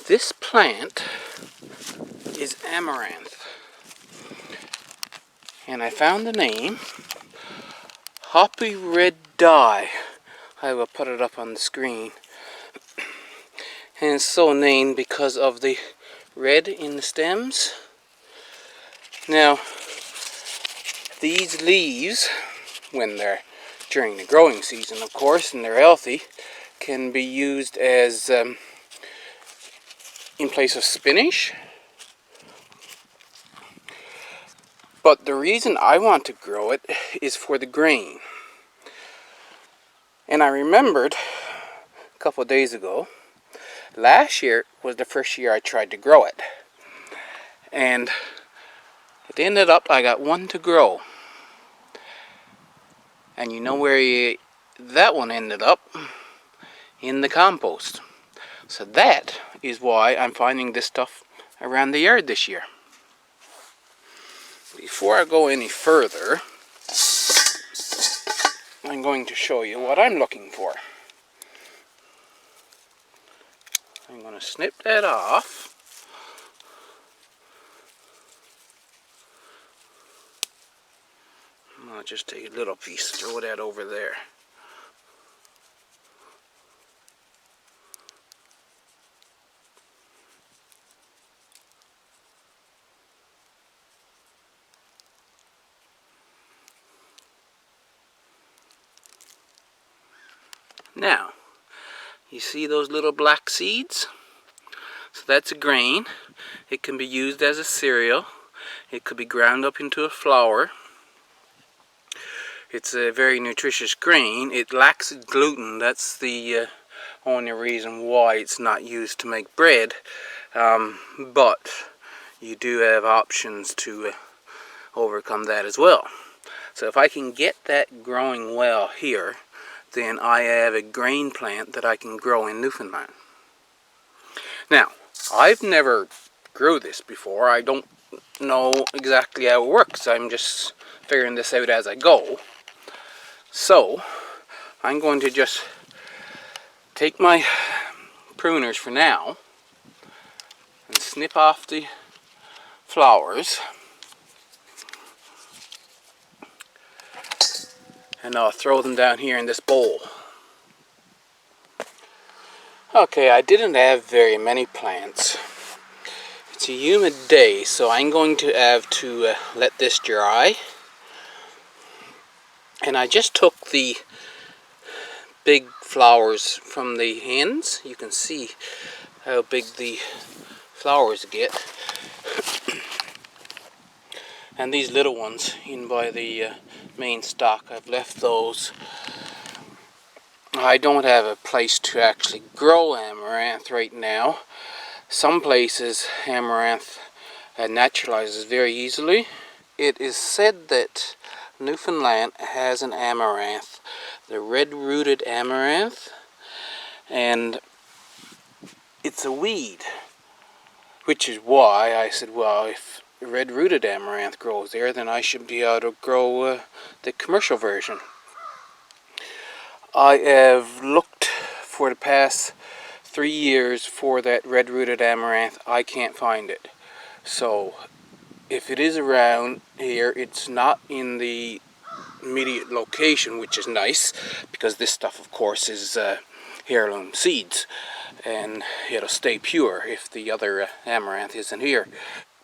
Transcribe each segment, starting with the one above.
This plant is Amaranth, and I found the name, Hoppy Red Dye. I will put it up on the screen. And it's so named because of the red in the stems. Now, these leaves, when they're during the growing season, of course, and they're healthy, can be used as in place of spinach. But the reason I want to grow it is for the grain. And I remembered a couple of days ago, last year was the first year I tried to grow it. And it ended up I got one to grow. And you know where that one ended up? In the compost. So that is why I'm finding this stuff around the yard this year. Before I go any further, I'm going to show you what I'm looking for. I'm going to snip that off. I'll just take a little piece, throw that over there. Now, you see those little black seeds? So that's a grain. It can be used as a cereal. It could be ground up into a flour. It's a very nutritious grain. It lacks gluten. That's the only reason why it's not used to make bread. But you do have options to overcome that as well. So if I can get that growing well here, then I have a grain plant that I can grow in Newfoundland. Now, I've never grew this before. I don't know exactly how it works. I'm just figuring this out as I go. So, I'm going to just take my pruners for now and snip off the flowers. And I'll throw them down here in this bowl. Okay, I didn't have very many plants. It's a humid day, so I'm going to have to let this dry. And I just took the big flowers from the ends. You can see how big the flowers get. And these little ones in by the main stalk, I've left those. I don't have a place to actually grow amaranth right now. Some places amaranth naturalizes very easily. It is said that Newfoundland has an amaranth, the red-rooted amaranth, and it's a weed, which is why I said, well, if red-rooted amaranth grows there, then I should be able to grow the commercial version. I have looked for the past 3 years for that red-rooted amaranth. I can't find it. So if it is around here, it's not in the immediate location, which is nice, because this stuff, of course, is heirloom seeds, and it'll stay pure if the other amaranth isn't here.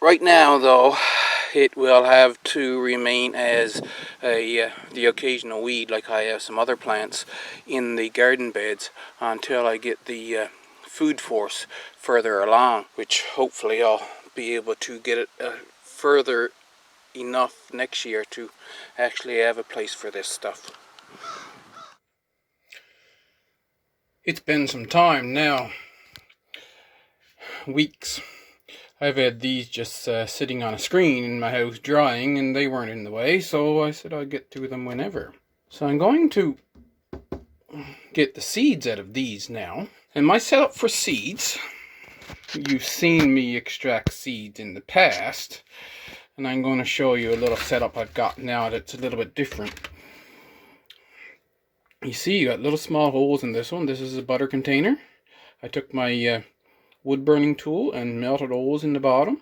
Right now, though, it will have to remain as the occasional weed, like I have some other plants in the garden beds, until I get the food force further along, which hopefully I'll be able to get it further enough next year to actually have a place for this stuff. It's been some time now, weeks. I've had these just sitting on a screen in my house drying, and they weren't in the way, so I said I'd get to them whenever. So I'm going to get the seeds out of these now. And my setup for seeds, you've seen me extract seeds in the past, and I'm going to show you a little setup I've got now that's a little bit different. You see, you got little small holes in this one. This is a butter container. I took my wood burning tool and melted holes in the bottom.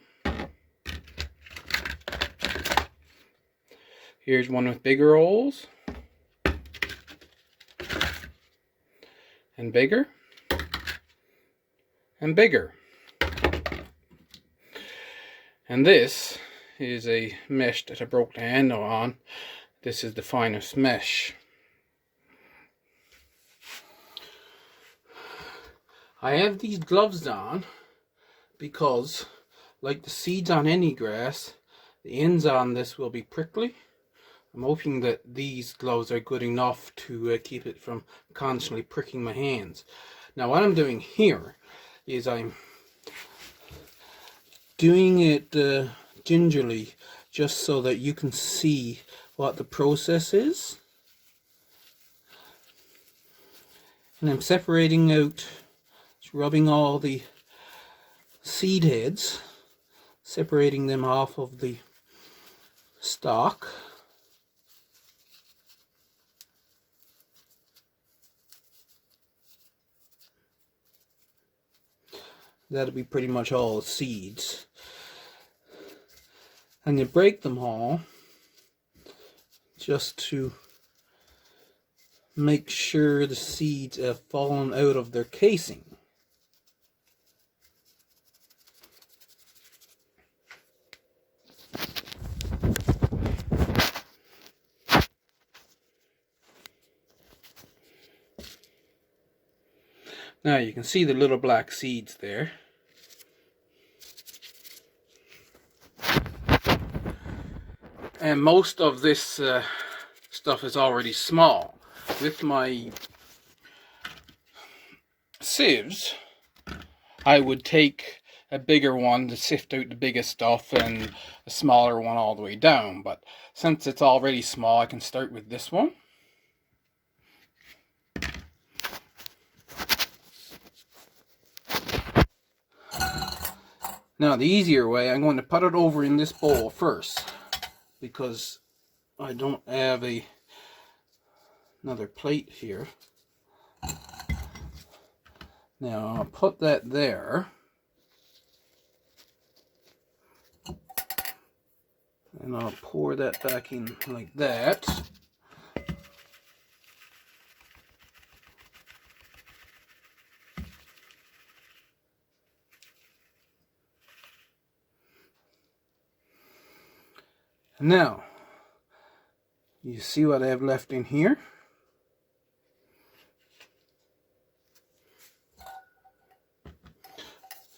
Here's one with bigger holes. And bigger. And bigger. And this is a mesh that I broke the handle on. This is the finest mesh. I have these gloves on because, like the seeds on any grass, the ends on this will be prickly. I'm hoping that these gloves are good enough to keep it from constantly pricking my hands. Now what I'm doing here is I'm doing it gingerly, just so that you can see what the process is. And I'm separating out, rubbing all the seed heads, separating them off of the stalk. That'll be pretty much all the seeds. And you break them all just to make sure the seeds have fallen out of their casing. Now you can see the little black seeds there. And most of this stuff is already small. With my sieves, I would take a bigger one to sift out the biggest stuff and a smaller one all the way down. But since it's already small, I can start with this one. Now the easier way, I'm going to put it over in this bowl first, because I don't have another plate here. Now I'll put that there. And I'll pour that back in like that. Now, you see what I have left in here?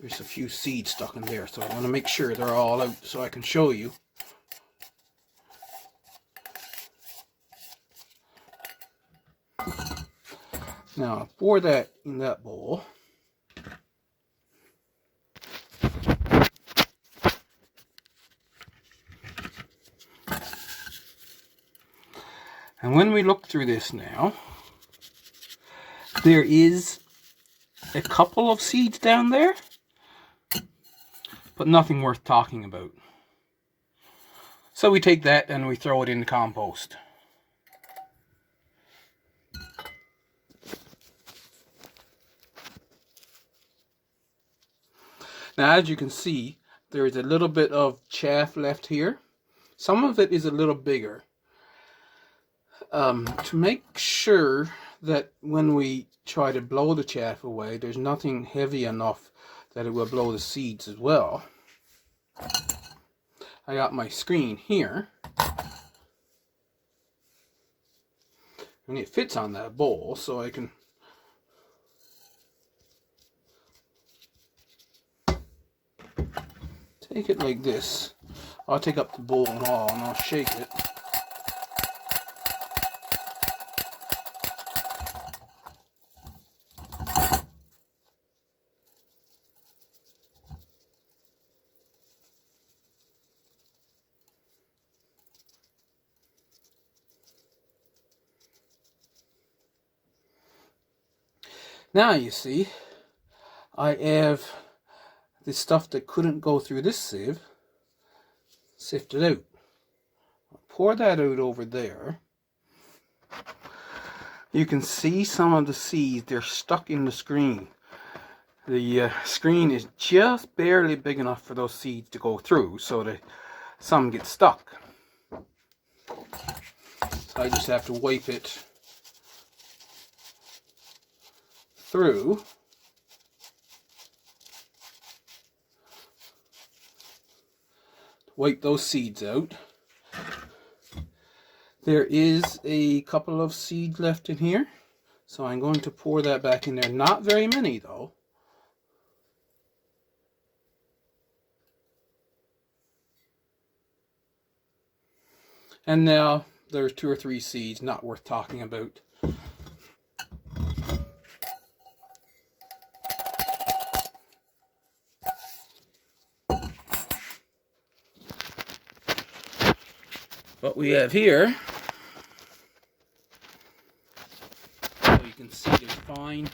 There's a few seeds stuck in there, so I want to make sure they're all out so I can show you. Now, I'll pour that in that bowl. And when we look through this now, there is a couple of seeds down there, but nothing worth talking about. So we take that and we throw it in the compost. Now, as you can see, there is a little bit of chaff left here. Some of it is a little bigger. To make sure that when we try to blow the chaff away, there's nothing heavy enough that it will blow the seeds as well. I got my screen here, and it fits on that bowl, so I can take it like this. I'll take up the bowl and all, and I'll shake it. Now you see, I have the stuff that couldn't go through this sieve sifted out. I'll pour that out over there. You can see some of the seeds, they're stuck in the screen. the screen is just barely big enough for those seeds to go through, so that some get stuck. So I just have to wipe it through. Wipe those seeds out. There is a couple of seeds left in here, so I'm going to pour that back in there. Not very many though. And now there's 2 or 3 seeds not worth talking about. What we have here, so you can see there's fine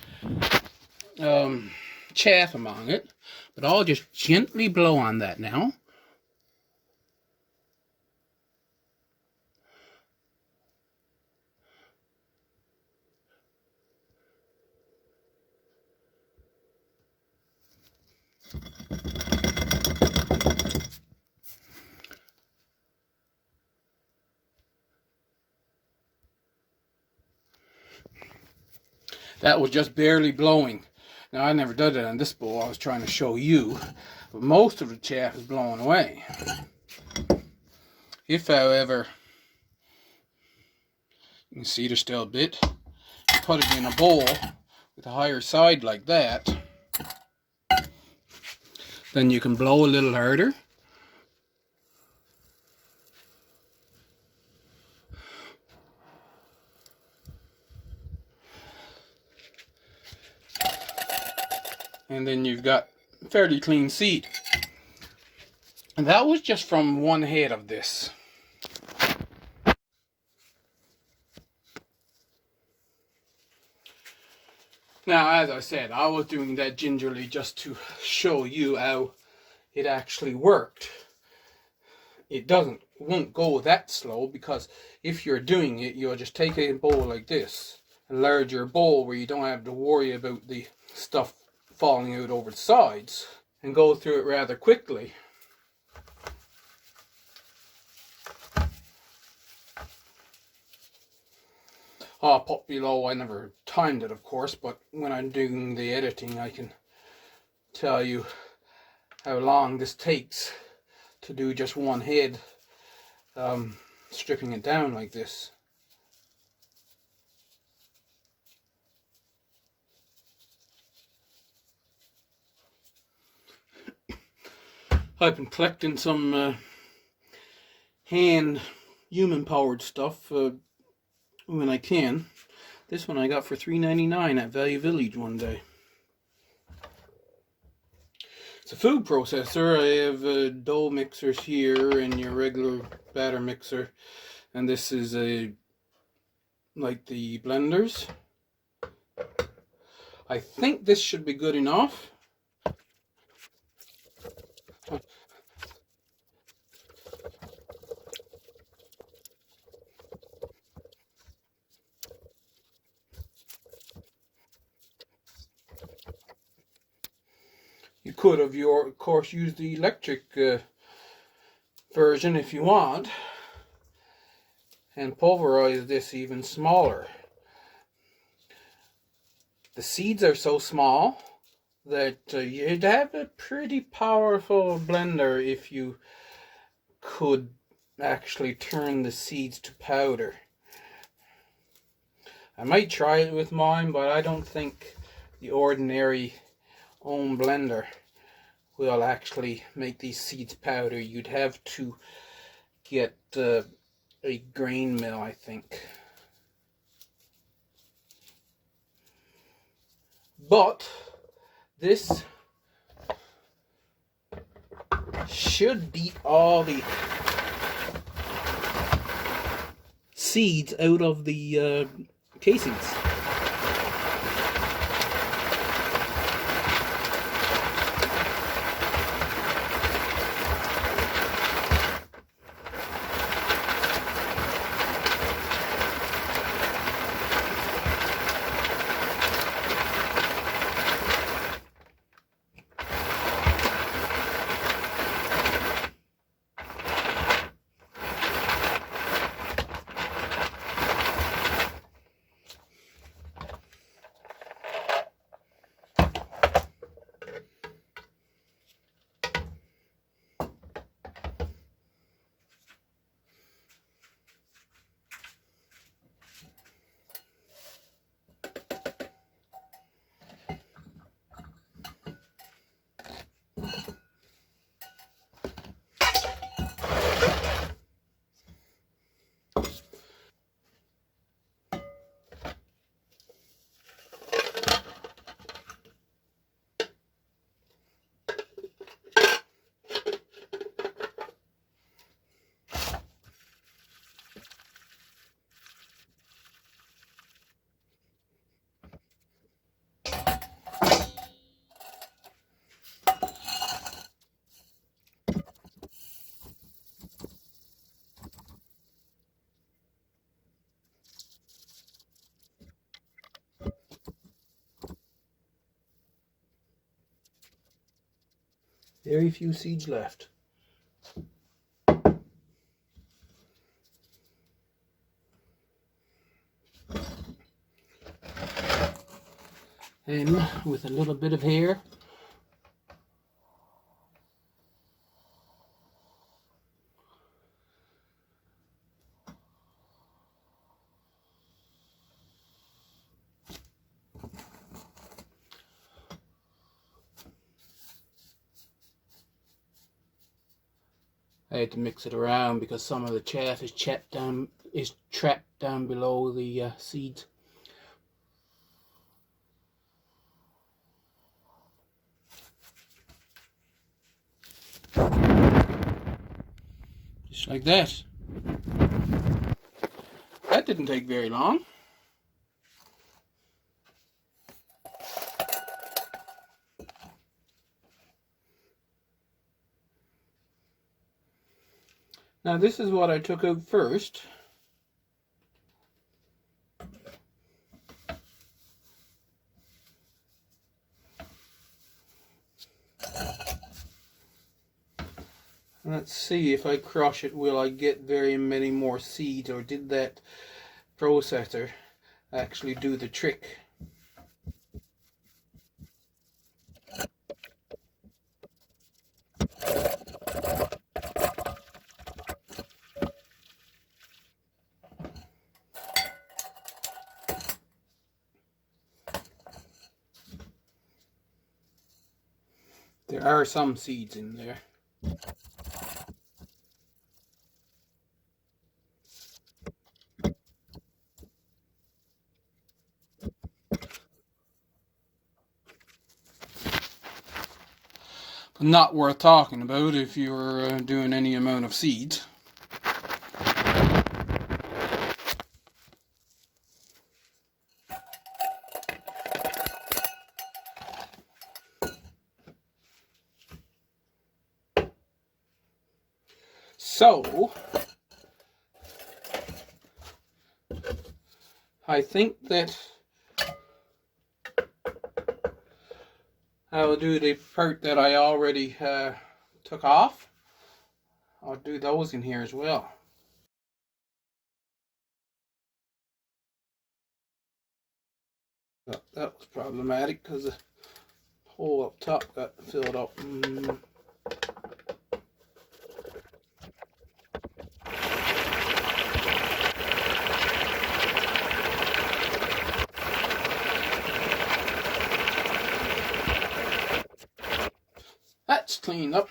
chaff among it, but I'll just gently blow on that now. That was just barely blowing. Now, I never did it on this bowl. I was trying to show you. But most of the chaff is blowing away. If, however, you can see there's still a bit, you put it in a bowl with a higher side like that, then you can blow a little harder. And then you've got fairly clean seed. And that was just from one head of this. Now, as I said, I was doing that gingerly just to show you how it actually worked. It won't go that slow, because if you're doing it, you'll just take a bowl like this, a larger bowl where you don't have to worry about the stuff falling out over the sides, and go through it rather quickly. Up below, I never timed it, of course, but when I'm doing the editing, I can tell you how long this takes to do just one head, stripping it down like this. I've been collecting some hand human-powered stuff when I can. This one I got for $3.99 at Value Village one day. It's a food processor. I have dough mixers here and your regular batter mixer, and this is like the blenders. I think this should be good enough. You could have, of course, used the electric version if you want, and pulverize this even smaller. The seeds are so small that you'd have a pretty powerful blender if you could actually turn the seeds to powder. I might try it with mine, but I don't think the ordinary own blender will actually make these seeds powder. You'd have to get a grain mill, I think. But this should beat all the seeds out of the casings. Very few seeds left. And with a little bit of hair, I had to mix it around because some of the chaff is trapped down below the seeds. Just like that. That didn't take very long. Now this is what I took out first. Let's see, if I crush it, will I get very many more seeds, or did that processor actually do the trick? There are some seeds in there. But not worth talking about if you're doing any amount of seeds. So, I think that I'll do the part that I already took off. I'll do those in here as well. That was problematic because the hole up top got filled up. That's cleaned up.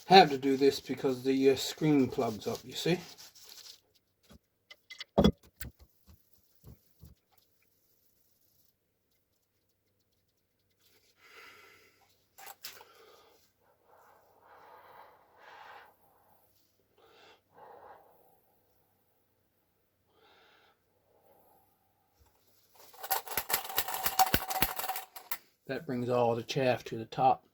Have to do this because the screen plugs up, you see. That brings all the chaff to the top.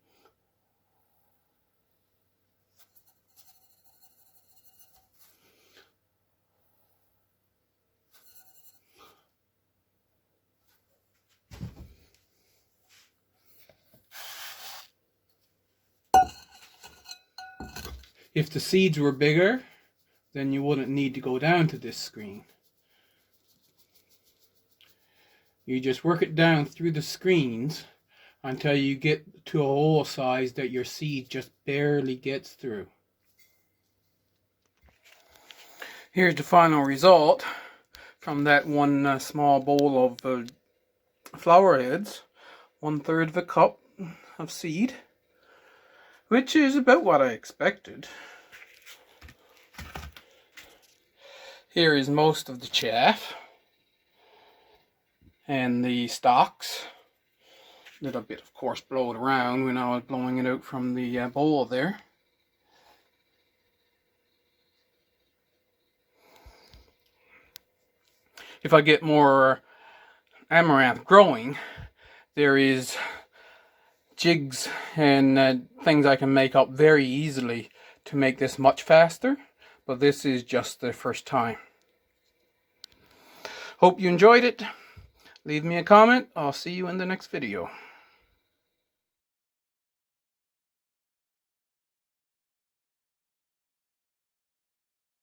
If the seeds were bigger, then you wouldn't need to go down to this screen. You just work it down through the screens until you get to a hole size that your seed just barely gets through. Here's the final result from that one small bowl of flower heads. 1/3 of a cup of seed, which is about what I expected. Here is most of the chaff and the stalks. little bit, of course, blow it around when I was blowing it out from the bowl there. If I get more amaranth growing, there is jigs and things I can make up very easily to make this much faster, but this is just the first time. Hope you enjoyed it. Leave me a comment. I'll see you in the next video.